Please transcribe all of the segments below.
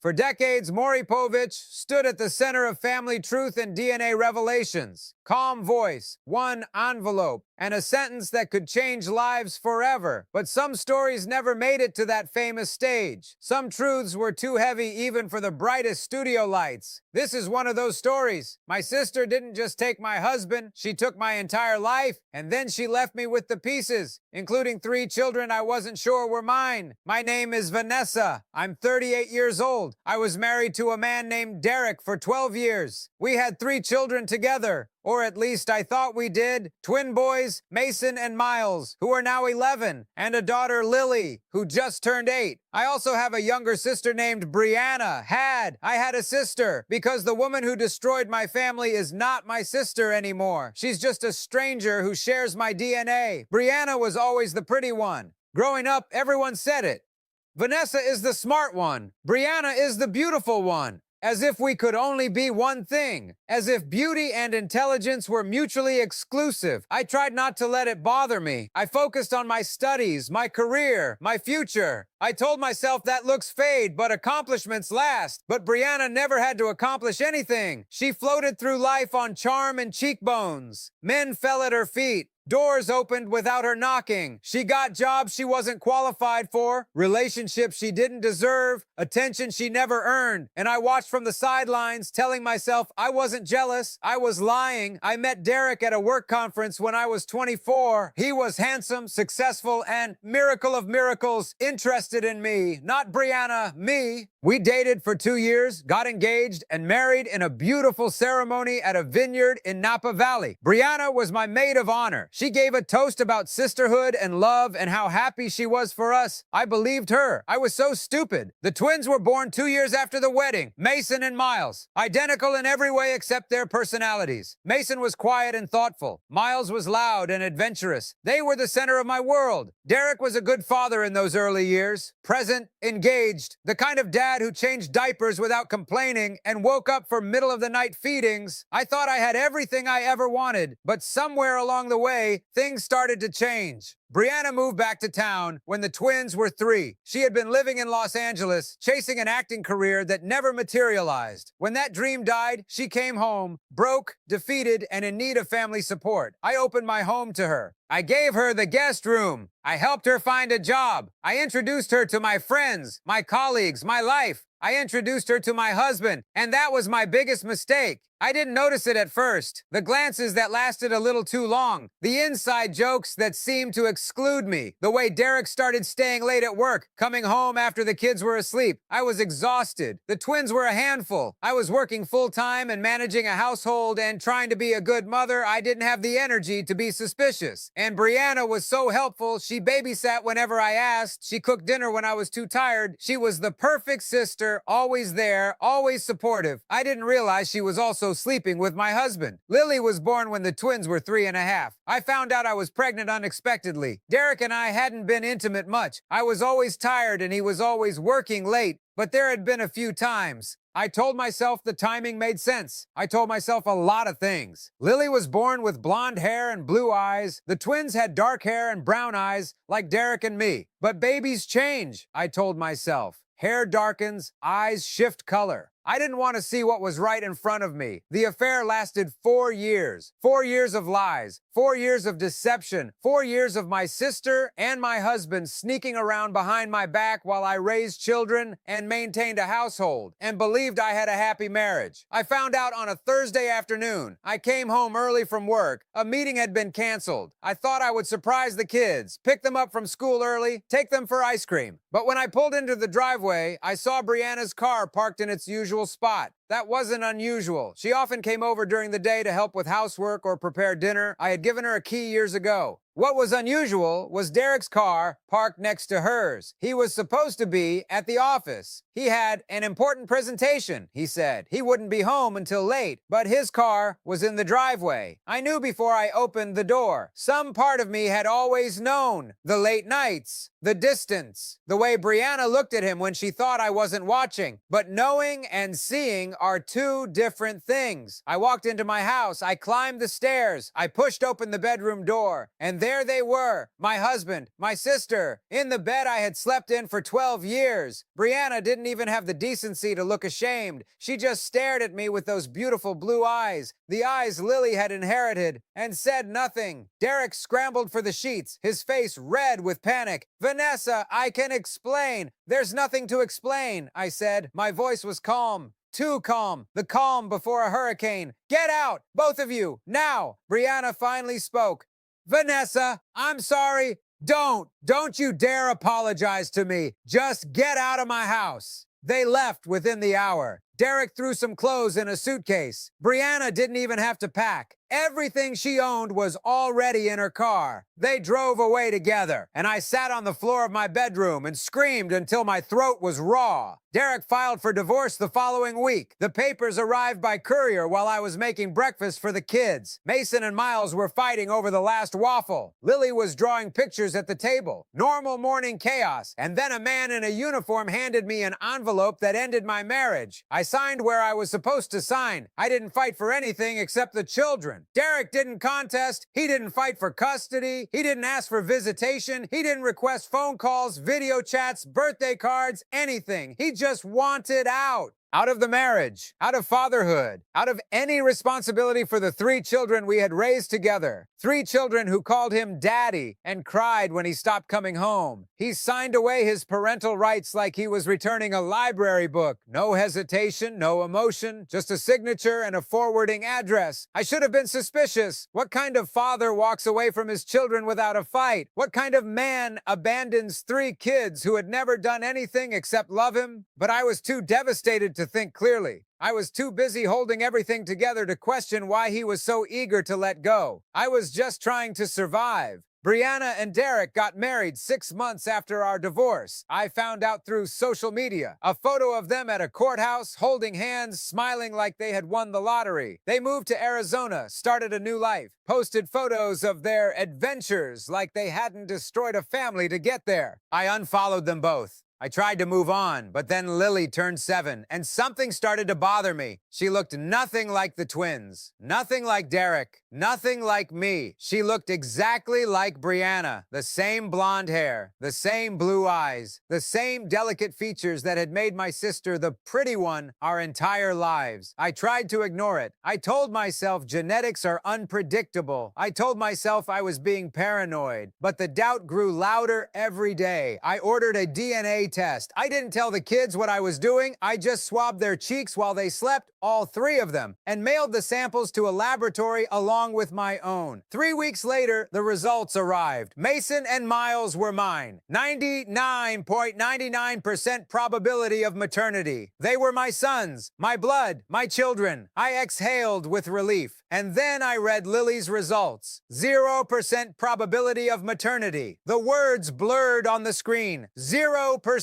For decades, Maury Povich stood at the center of family truth and DNA revelations. Calm voice, one envelope, and a sentence that could change lives forever. But some stories never made it to that famous stage. Some truths were too heavy even for the brightest studio lights. This is one of those stories. My sister didn't just take my husband, she took my entire life, and then she left me with the pieces, including 3 children I wasn't sure were mine. My name is Vanessa. I'm 38 years old. I was married to a man named Derek for 12 years. We had 3 children together. Or at least I thought we did. Twin boys, Mason and Miles, who are now 11, and a daughter, Lily, who just turned 8. I also have a younger sister named Brianna. I had a sister, because the woman who destroyed my family is not my sister anymore. She's just a stranger who shares my DNA. Brianna was always the pretty one. Growing up, everyone said it. Vanessa is the smart one. Brianna is the beautiful one. As if we could only be one thing. As if beauty and intelligence were mutually exclusive. I tried not to let it bother me. I focused on my studies, my career, my future. I told myself that looks fade, but accomplishments last. But Brianna never had to accomplish anything. She floated through life on charm and cheekbones. Men fell at her feet. Doors opened without her knocking. She got jobs she wasn't qualified for, relationships she didn't deserve, attention she never earned. And I watched from the sidelines, telling myself I wasn't jealous, I was lying. I met Derek at a work conference when I was 24. He was handsome, successful, and, miracle of miracles, interested in me. Not Brianna, me. We dated for 2 years, got engaged, and married in a beautiful ceremony at a vineyard in Napa Valley. Brianna was my maid of honor. She gave a toast about sisterhood and love and how happy she was for us. I believed her. I was so stupid. The twins were born 2 years after the wedding, Mason and Miles. Identical in every way except their personalities. Mason was quiet and thoughtful. Miles was loud and adventurous. They were the center of my world. Derek was a good father in those early years. Present, engaged, the kind of dad who changed diapers without complaining and woke up for middle-of-the-night feedings. I thought I had everything I ever wanted, but somewhere along the way, things started to change. Brianna moved back to town when the twins were 3. She had been living in Los Angeles, chasing an acting career that never materialized. When that dream died, she came home, broke, defeated, and in need of family support. I opened my home to her. I gave her the guest room. I helped her find a job. I introduced her to my friends, my colleagues, my life. I introduced her to my husband, and that was my biggest mistake. I didn't notice it at first. The glances that lasted a little too long. The inside jokes that seemed to exclude me. The way Derek started staying late at work, coming home after the kids were asleep. I was exhausted. The twins were a handful. I was working full-time and managing a household and trying to be a good mother. I didn't have the energy to be suspicious. And Brianna was so helpful. She babysat whenever I asked. She cooked dinner when I was too tired. She was the perfect sister, always there, always supportive. I didn't realize she was also sleeping with my husband. Lily was born when the twins were 3.5. I found out I was pregnant unexpectedly. Derek and I hadn't been intimate much. I was always tired and he was always working late, but there had been a few times. I told myself the timing made sense. I told myself a lot of things. Lily was born with blonde hair and blue eyes. The twins had dark hair and brown eyes, like Derek and me. But babies change, I told myself. Hair darkens, eyes shift color. I didn't want to see what was right in front of me. The affair lasted 4 years. 4 years of lies. 4 years of deception. 4 years of my sister and my husband sneaking around behind my back while I raised children and maintained a household and believed I had a happy marriage. I found out on a Thursday afternoon. I came home early from work. A meeting had been canceled. I thought I would surprise the kids, pick them up from school early, take them for ice cream. But when I pulled into the driveway, I saw Brianna's car parked in its usual spot. That wasn't unusual. She often came over during the day to help with housework or prepare dinner. I had given her a key years ago. What was unusual was Derek's car parked next to hers. He was supposed to be at the office. He had an important presentation, he said. He wouldn't be home until late, but his car was in the driveway. I knew before I opened the door. Some part of me had always known. The late nights, the distance, the way Brianna looked at him when she thought I wasn't watching. But knowing and seeing are two different things. I walked into my house, I climbed the stairs, I pushed open the bedroom door, and there they were, my husband, my sister, in the bed I had slept in for 12 years. Brianna didn't even have the decency to look ashamed. She just stared at me with those beautiful blue eyes, the eyes Lily had inherited, and said nothing. Derek scrambled for the sheets, his face red with panic. Vanessa, I can explain. There's nothing to explain, I said. My voice was calm. Too calm. The calm before a hurricane. Get out, both of you, now. Brianna finally spoke. Vanessa, I'm sorry. Don't you dare apologize to me. Just get out of my house. They left within the hour. Derek threw some clothes in a suitcase. Brianna didn't even have to pack. Everything she owned was already in her car. They drove away together, and I sat on the floor of my bedroom and screamed until my throat was raw. Derek filed for divorce the following week. The papers arrived by courier while I was making breakfast for the kids. Mason and Miles were fighting over the last waffle. Lily was drawing pictures at the table. Normal morning chaos. And then a man in a uniform handed me an envelope that ended my marriage. I signed where I was supposed to sign. I didn't fight for anything except the children. Derek didn't contest. He didn't fight for custody. He didn't ask for visitation. He didn't request phone calls, video chats, birthday cards, anything. He just wanted out. Out of the marriage, out of fatherhood, out of any responsibility for the 3 children we had raised together. 3 children who called him daddy and cried when he stopped coming home. He signed away his parental rights like he was returning a library book. No hesitation, no emotion, just a signature and a forwarding address. I should have been suspicious. What kind of father walks away from his children without a fight? What kind of man abandons 3 kids who had never done anything except love him? But I was too devastated to think clearly. I was too busy holding everything together to question why he was so eager to let go. I was just trying to survive. Brianna and Derek got married 6 months after our divorce. I found out through social media. A photo of them at a courthouse, holding hands, smiling like they had won the lottery. They moved to Arizona, started a new life, posted photos of their adventures like they hadn't destroyed a family to get there. I unfollowed them both. I tried to move on, but then Lily turned 7, and something started to bother me. She looked nothing like the twins, nothing like Derek, nothing like me. She looked exactly like Brianna, the same blonde hair, the same blue eyes, the same delicate features that had made my sister the pretty one our entire lives. I tried to ignore it. I told myself genetics are unpredictable. I told myself I was being paranoid, but the doubt grew louder every day. I ordered a DNA test. I didn't tell the kids what I was doing. I just swabbed their cheeks while they slept, all 3 of them, and mailed the samples to a laboratory along with my own. 3 weeks later, the results arrived. Mason and Miles were mine. 99.99% probability of maternity. They were my sons, my blood, my children. I exhaled with relief. And then I read Lily's results. 0% probability of maternity. The words blurred on the screen. 0%.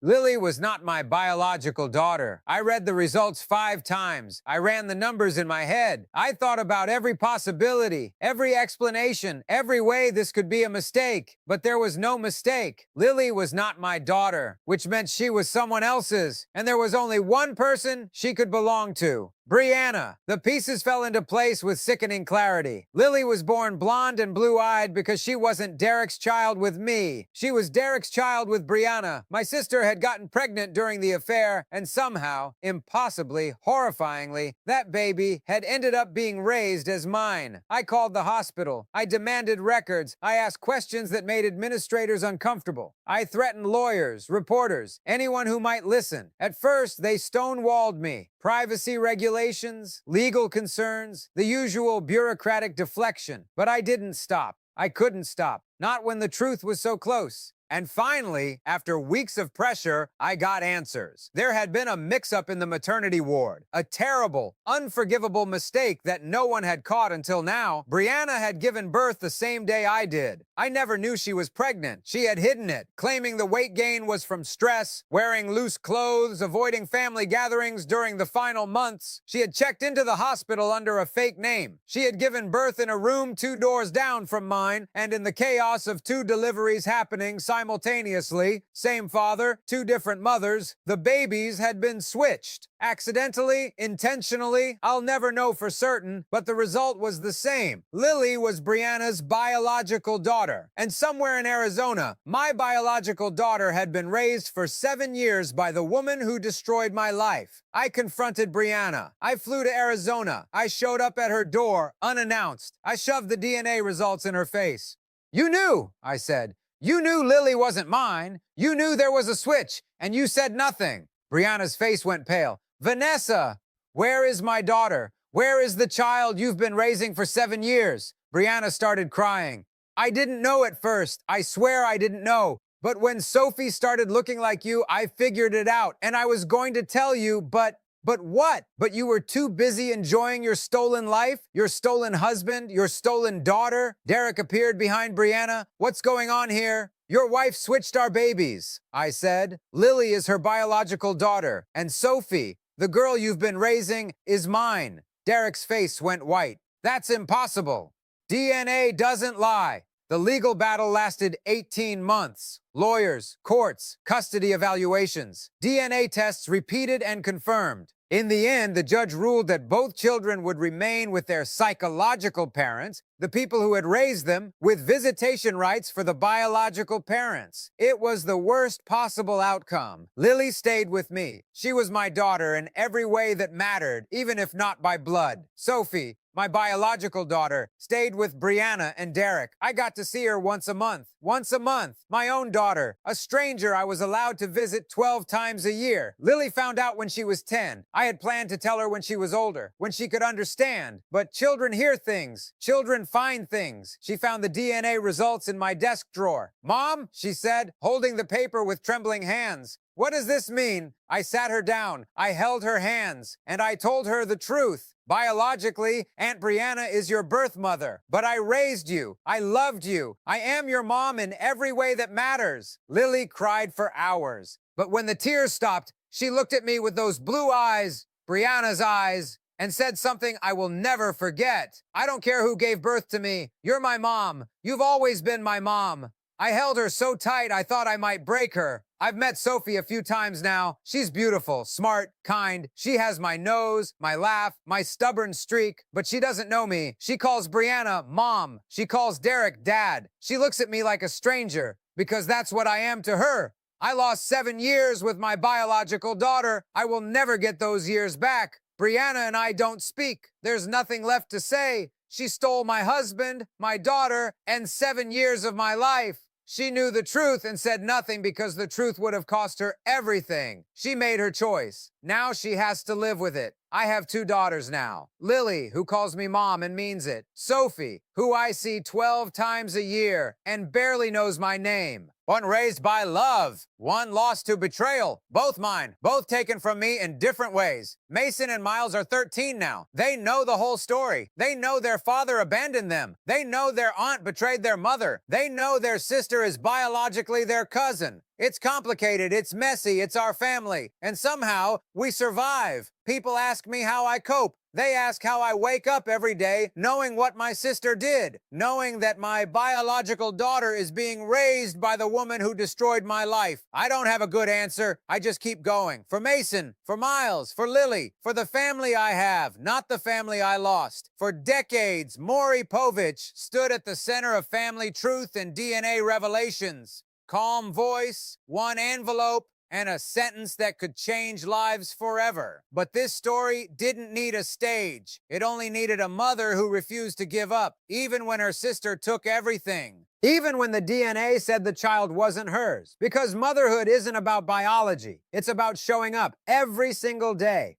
Lily was not my biological daughter. I read the results 5 times. I ran the numbers in my head. I thought about every possibility, every explanation, every way this could be a mistake. But there was no mistake. Lily was not my daughter, which meant she was someone else's, and there was only one person she could belong to. Brianna. The pieces fell into place with sickening clarity. Lily was born blonde and blue-eyed because she wasn't Derek's child with me. She was Derek's child with Brianna. My sister had gotten pregnant during the affair, and somehow, impossibly, horrifyingly, that baby had ended up being raised as mine. I called the hospital. I demanded records. I asked questions that made administrators uncomfortable. I threatened lawyers, reporters, anyone who might listen. At first, they stonewalled me. Privacy regulations, legal concerns, the usual bureaucratic deflection. But I didn't stop. I couldn't stop. Not when the truth was so close. And finally, after weeks of pressure, I got answers. There had been a mix-up in the maternity ward. A terrible, unforgivable mistake that no one had caught until now. Brianna had given birth the same day I did. I never knew she was pregnant. She had hidden it, claiming the weight gain was from stress, wearing loose clothes, avoiding family gatherings during the final months. She had checked into the hospital under a fake name. She had given birth in a room 2 doors down from mine, and in the chaos of 2 deliveries happening simultaneously simultaneously, same father, two different mothers, the babies had been switched. Accidentally, intentionally, I'll never know for certain, but the result was the same. Lily was Brianna's biological daughter, and somewhere in Arizona, my biological daughter had been raised for 7 years by the woman who destroyed my life. I confronted Brianna. I flew to Arizona. I showed up at her door, unannounced. I shoved the DNA results in her face. "You knew," I said. "You knew Lily wasn't mine. You knew there was a switch, and you said nothing." Brianna's face went pale. "Vanessa, where is my daughter? Where is the child you've been raising for 7 years?" Brianna started crying. "I didn't know at first. I swear I didn't know. But when Sophie started looking like you, I figured it out, and I was going to tell you, but what? But you were too busy enjoying your stolen life, your stolen husband, your stolen daughter?" Derek appeared behind Brianna. "What's going on here?" "Your wife switched our babies," I said. "Lily is her biological daughter, and Sophie, the girl you've been raising, is mine." Derek's face went white. "That's impossible. DNA doesn't lie." The legal battle lasted 18 months. Lawyers, courts, custody evaluations, DNA tests repeated and confirmed. In the end, the judge ruled that both children would remain with their psychological parents, the people who had raised them, with visitation rights for the biological parents. It was the worst possible outcome. Lily stayed with me. She was my daughter in every way that mattered, even if not by blood. Sophie, my biological daughter, stayed with Brianna and Derek. I got to see her once a month. Once a month. My own daughter, a stranger I was allowed to visit 12 times a year. Lily found out when she was 10. I had planned to tell her when she was older, when she could understand. But children hear things. Children find things. She found the DNA results in my desk drawer. "Mom," she said, holding the paper with trembling hands, "what does this mean?" I sat her down. I held her hands, and I told her the truth. "Biologically, Aunt Brianna is your birth mother, but I raised you. I loved you. I am your mom in every way that matters." Lily cried for hours, but when the tears stopped, she looked at me with those blue eyes, Brianna's eyes, and said something I will never forget. "I don't care who gave birth to me. You're my mom. You've always been my mom." I held her so tight I thought I might break her. I've met Sophie a few times now. She's beautiful, smart, kind. She has my nose, my laugh, my stubborn streak, but she doesn't know me. She calls Brianna Mom. She calls Derek Dad. She looks at me like a stranger, because that's what I am to her. I lost 7 years with my biological daughter. I will never get those years back. Brianna and I don't speak. There's nothing left to say. She stole my husband, my daughter, and 7 years of my life. She knew the truth and said nothing because the truth would have cost her everything. She made her choice. Now she has to live with it. I have 2 daughters now. Lily, who calls me mom and means it. Sophie, who I see 12 times a year and barely knows my name. One raised by love, one lost to betrayal. Both mine, both taken from me in different ways. Mason and Miles are 13 now. They know the whole story. They know their father abandoned them. They know their aunt betrayed their mother. They know their sister is biologically their cousin. It's complicated, it's messy, it's our family. And somehow, we survive. People ask me how I cope. They ask how I wake up every day knowing what my sister did, knowing that my biological daughter is being raised by the woman who destroyed my life. I don't have a good answer. I just keep going. For Mason, for Miles, for Lily, for the family I have, not the family I lost. For decades, Maury Povich stood at the center of family truth and DNA revelations. Calm voice, one envelope, and a sentence that could change lives forever. But this story didn't need a stage. It only needed a mother who refused to give up, even when her sister took everything. Even when the DNA said the child wasn't hers. Because motherhood isn't about biology. It's about showing up every single day.